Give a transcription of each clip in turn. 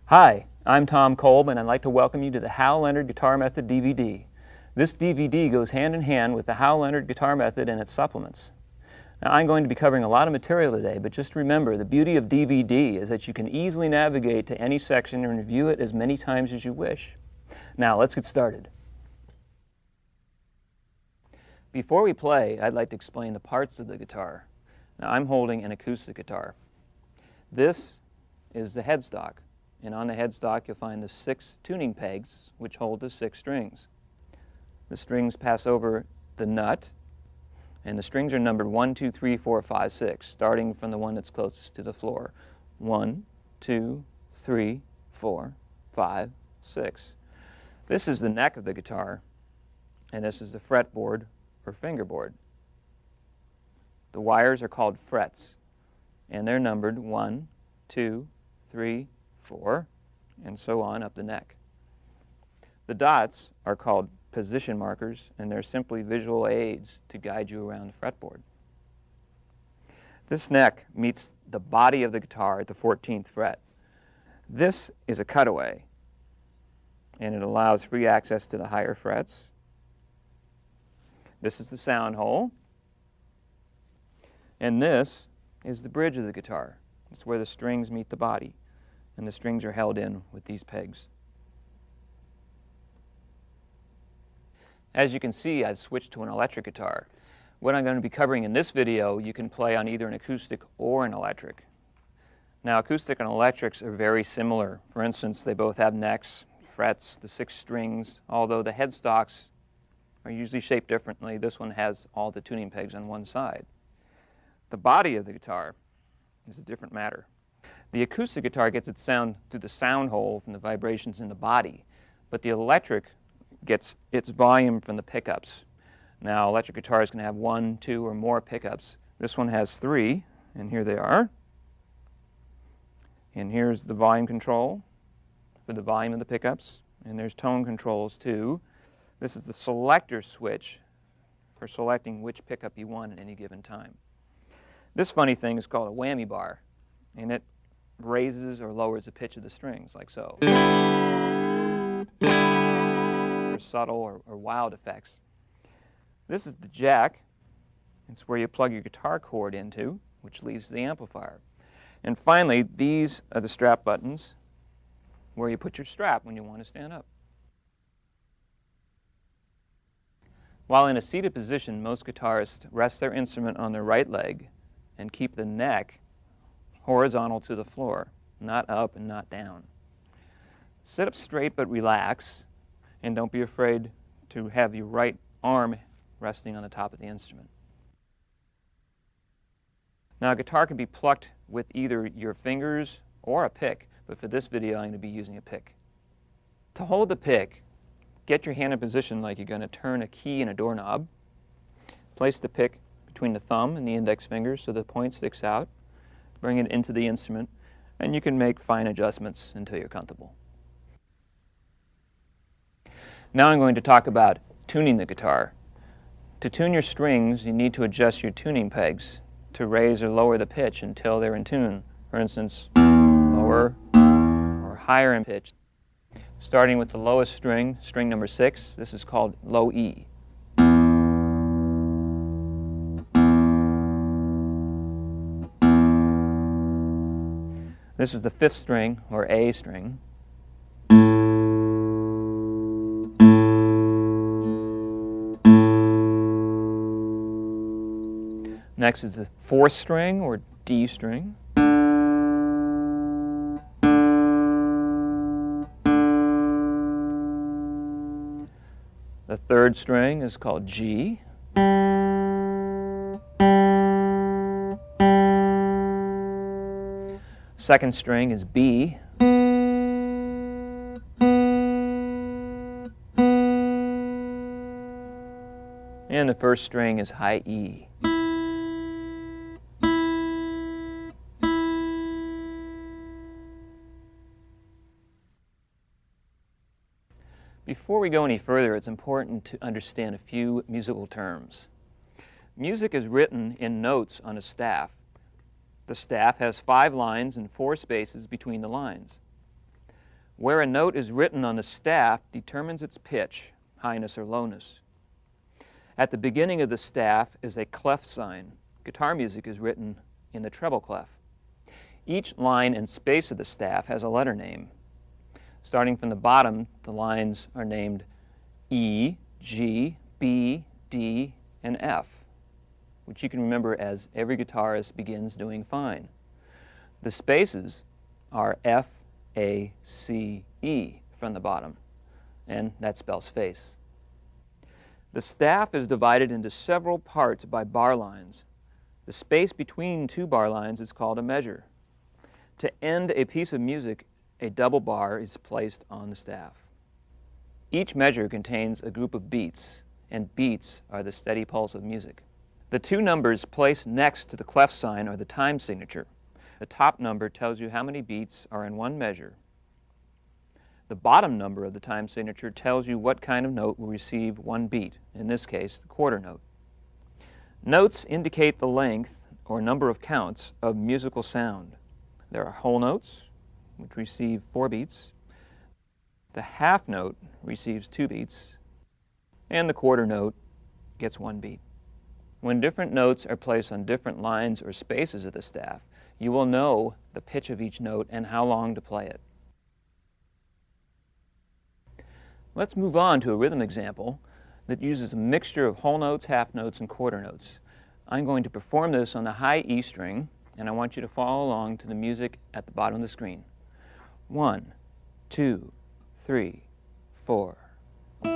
Hi, I'm Tom Kolb, and I'd like to welcome you to the Hal Leonard Guitar Method DVD. This DVD goes hand in hand with the Hal Leonard Guitar Method and its supplements. Now, I'm going to be covering a lot of material today, but just remember, the beauty of DVD is that you can easily navigate to any section and review it as many times as you wish. Now, let's get started. Before we play, I'd like to explain the parts of the guitar. Now, I'm holding an acoustic guitar. This is the headstock, and on the headstock you'll find the 6 tuning pegs which hold the 6 strings. The strings pass over the nut, and the strings are numbered 1, 2, 3, 4, 5, 6, starting from the one that's closest to the floor. 1, 2, 3, 4, 5, 6. This is the neck of the guitar, and this is the fretboard or fingerboard. The wires are called frets, and they're numbered 1, 2, 3, 4, and so on up the neck. The dots are called position markers, and they're simply visual aids to guide you around the fretboard. This neck meets the body of the guitar at the 14th fret. This is a cutaway, and it allows free access to the higher frets. This is the sound hole, and this is the bridge of the guitar. It's where the strings meet the body, and the strings are held in with these pegs. As you can see, I've switched to an electric guitar. What I'm going to be covering in this video, you can play on either an acoustic or an electric. Now, acoustic and electrics are very similar. For instance, they both have necks, frets, the 6 strings, although the headstocks are usually shaped differently. This one has all the tuning pegs on one side. The body of the guitar is a different matter. The acoustic guitar gets its sound through the sound hole from the vibrations in the body, but the electric gets its volume from the pickups. Now, electric guitars can have 1, 2, or more pickups. This one has 3, and here they are. And here's the volume control for the volume of the pickups, and there's tone controls too. This is the selector switch for selecting which pickup you want at any given time. This funny thing is called a whammy bar, and it raises or lowers the pitch of the strings, like so, for subtle or wild effects. This is the jack. It's where you plug your guitar cord into, which leads to the amplifier. And finally, these are the strap buttons, where you put your strap when you want to stand up. While in a seated position, most guitarists rest their instrument on their right leg and keep the neck horizontal to the floor, not up and not down. Sit up straight but relax, and don't be afraid to have your right arm resting on the top of the instrument. Now, a guitar can be plucked with either your fingers or a pick, but for this video I'm going to be using a pick. To hold the pick, get your hand in position like you're going to turn a key in a doorknob. Place the pick between the thumb and the index finger so the point sticks out. Bring it into the instrument, and you can make fine adjustments until you're comfortable. Now I'm going to talk about tuning the guitar. To tune your strings, you need to adjust your tuning pegs to raise or lower the pitch until they're in tune. For instance, lower or higher in pitch. Starting with the lowest string, string number 6, this is called low E. This is the 5th string, or A string. Next is the 4th string, or D string. The 3rd string is called G. Second string is B. And the 1st string is high E. Before we go any further, it's important to understand a few musical terms. Music is written in notes on a staff. The staff has 5 lines and 4 spaces between the lines. Where a note is written on the staff determines its pitch, highness or lowness. At the beginning of the staff is a clef sign. Guitar music is written in the treble clef. Each line and space of the staff has a letter name. Starting from the bottom, the lines are named E, G, B, D, and F, which you can remember as every guitarist begins doing fine. The spaces are F, A, C, E from the bottom, and that spells face. The staff is divided into several parts by bar lines. The space between two bar lines is called a measure. To end a piece of music, a double bar is placed on the staff. Each measure contains a group of beats, and beats are the steady pulse of music. The two numbers placed next to the clef sign are the time signature. The top number tells you how many beats are in one measure. The bottom number of the time signature tells you what kind of note will receive one beat, in this case, the quarter note. Notes indicate the length or number of counts of musical sound. There are whole notes, which receive 4 beats. The half note receives 2 beats, and the quarter note gets 1 beat. When different notes are placed on different lines or spaces of the staff, you will know the pitch of each note and how long to play it. Let's move on to a rhythm example that uses a mixture of whole notes, half notes, and quarter notes. I'm going to perform this on the high E string, and I want you to follow along to the music at the bottom of the screen. 1, 2, 3, 4. 3,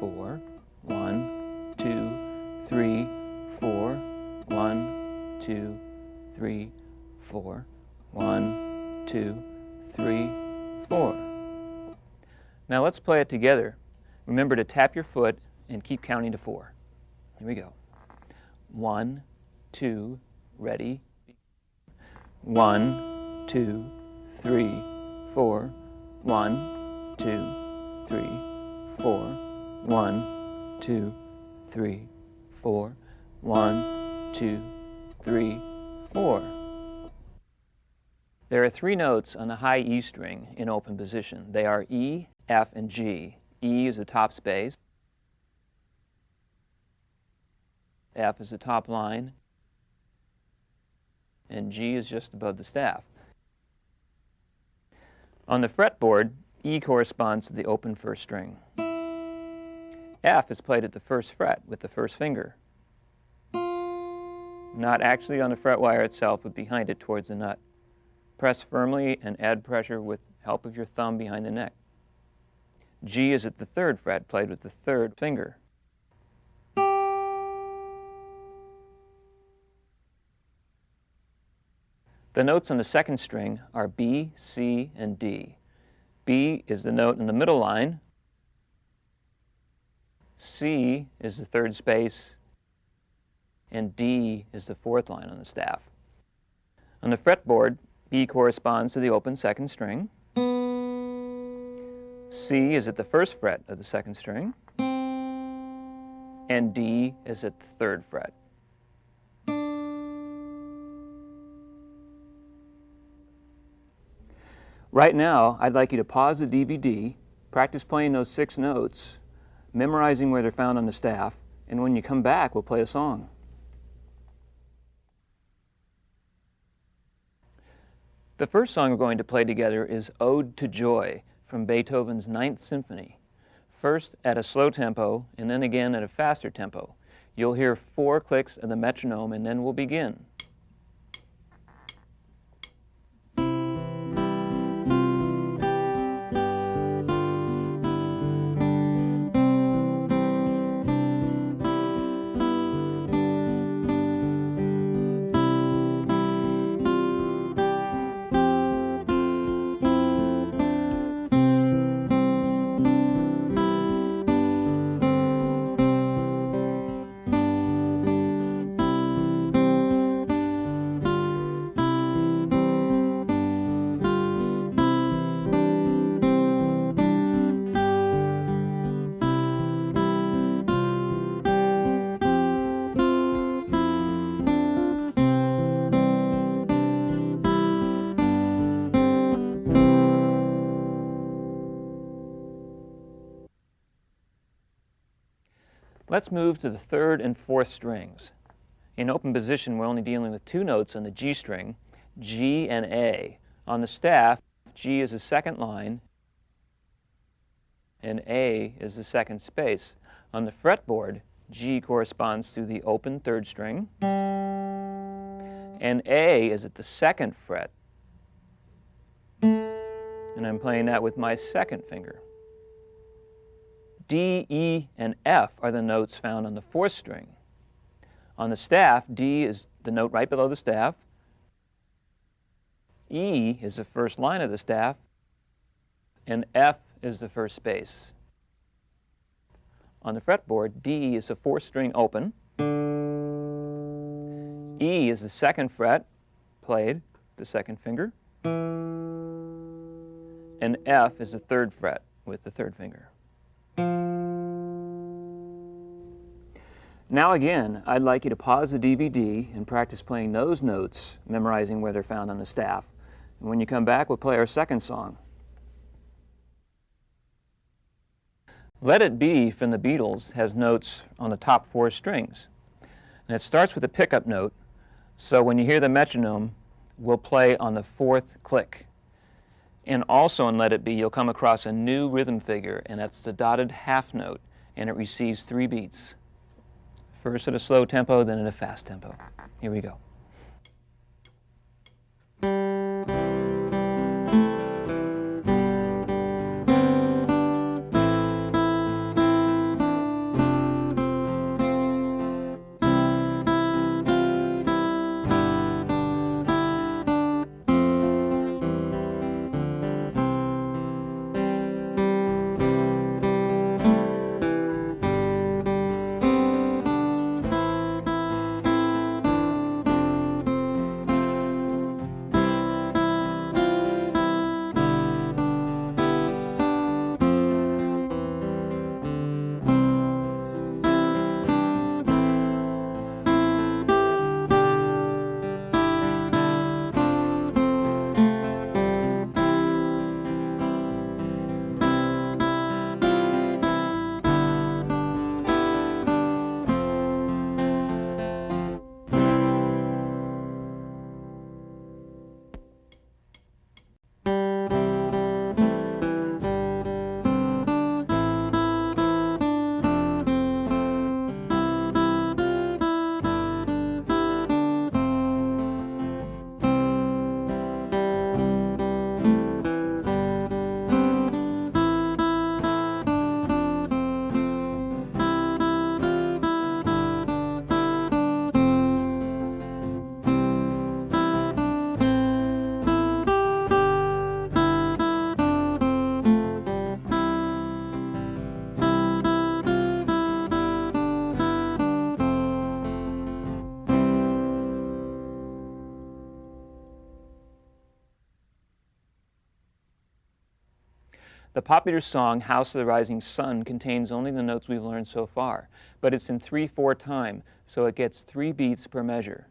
4. 1, 2, 3, 4. 1, 2, 3, 4. 1, 2, 3, 4. Now let's play it together. Remember to tap your foot and keep counting to 4. Here we go. 1, 2, ready. 1, 2, 3, 4. 1, 2, 3, 4. 1, 2, 3, 4. 1, 2, 3, 4. There are 3 notes on the high E string in open position. They are E, F, and G. E is the top space. F is the top line. And G is just above the staff. On the fretboard, E corresponds to the open first string. F is played at the first fret with the first finger. Not actually on the fret wire itself, but behind it towards the nut. Press firmly and add pressure with help of your thumb behind the neck. G is at the 3rd fret, played with the 3rd finger. The notes on the 2nd string are B, C, and D. B is the note in the middle line. C is the 3rd space, and D is the 4th line on the staff. On the fretboard, B corresponds to the open 2nd string. C is at the 1st fret of the 2nd string, and D is at the 3rd fret. Right now, I'd like you to pause the DVD, practice playing those 6 notes, memorizing where they're found on the staff, and when you come back, we'll play a song. The first song we're going to play together is Ode to Joy from Beethoven's 9th Symphony. First at a slow tempo, and then again at a faster tempo. You'll hear 4 clicks of the metronome, and then we'll begin. Let's move to the third and fourth strings. In open position, we're only dealing with two notes on the G string, G and A. On the staff, G is the second line and A is the second space. On the fretboard, G corresponds to the open third string and A is at the second fret. And I'm playing that with my second finger. D, E, and F are the notes found on the fourth string. On the staff, D is the note right below the staff. E is the first line of the staff, and F is the first space. On the fretboard, D is the fourth string open. E is the second fret, played, the second finger. And F is the third fret with the third finger. Now again, I'd like you to pause the DVD and practice playing those notes, memorizing where they're found on the staff. And when you come back, we'll play our second song. Let It Be from the Beatles has notes on the top four strings. And it starts with a pickup note, so when you hear the metronome, we'll play on the fourth click. And also in Let It Be, you'll come across a new rhythm figure, and that's the dotted half note, and it receives 3 beats. First at a slow tempo, then at a fast tempo. Here we go. The popular song, House of the Rising Sun, contains only the notes we've learned so far, but it's in 3/4 time, so it gets 3 beats per measure.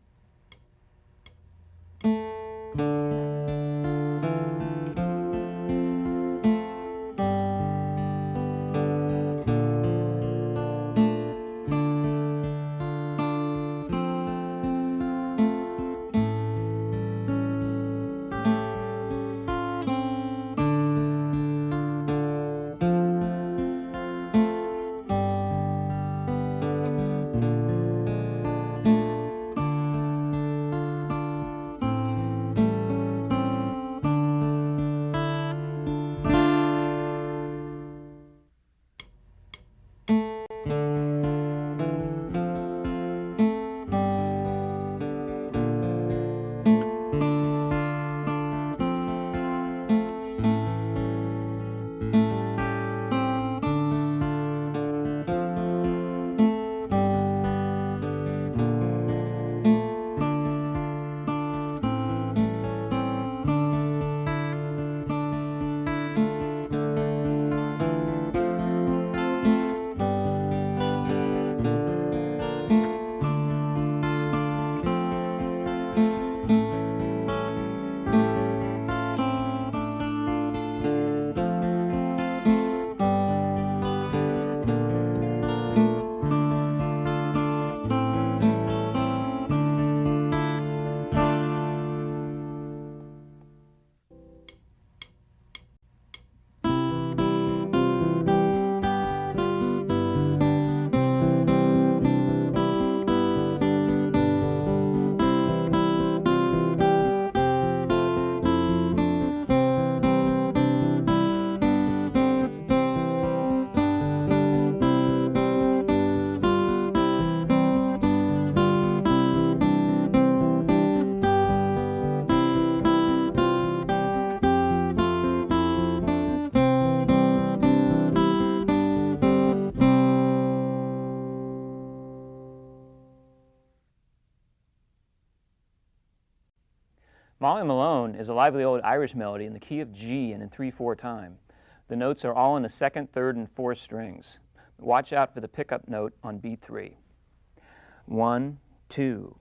Molly Malone is a lively old Irish melody in the key of G and in 3/4 time. The notes are all in the second, third, and fourth strings. Watch out for the pickup note on beat 3. 1, 2.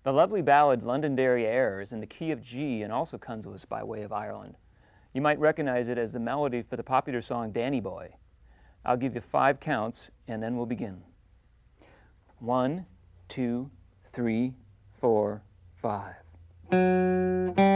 The lovely ballad Londonderry Air is in the key of G and also comes to us by way of Ireland. You might recognize it as the melody for the popular song Danny Boy. I'll give you 5 counts and then we'll begin. 1, 2, 3, 4, 5.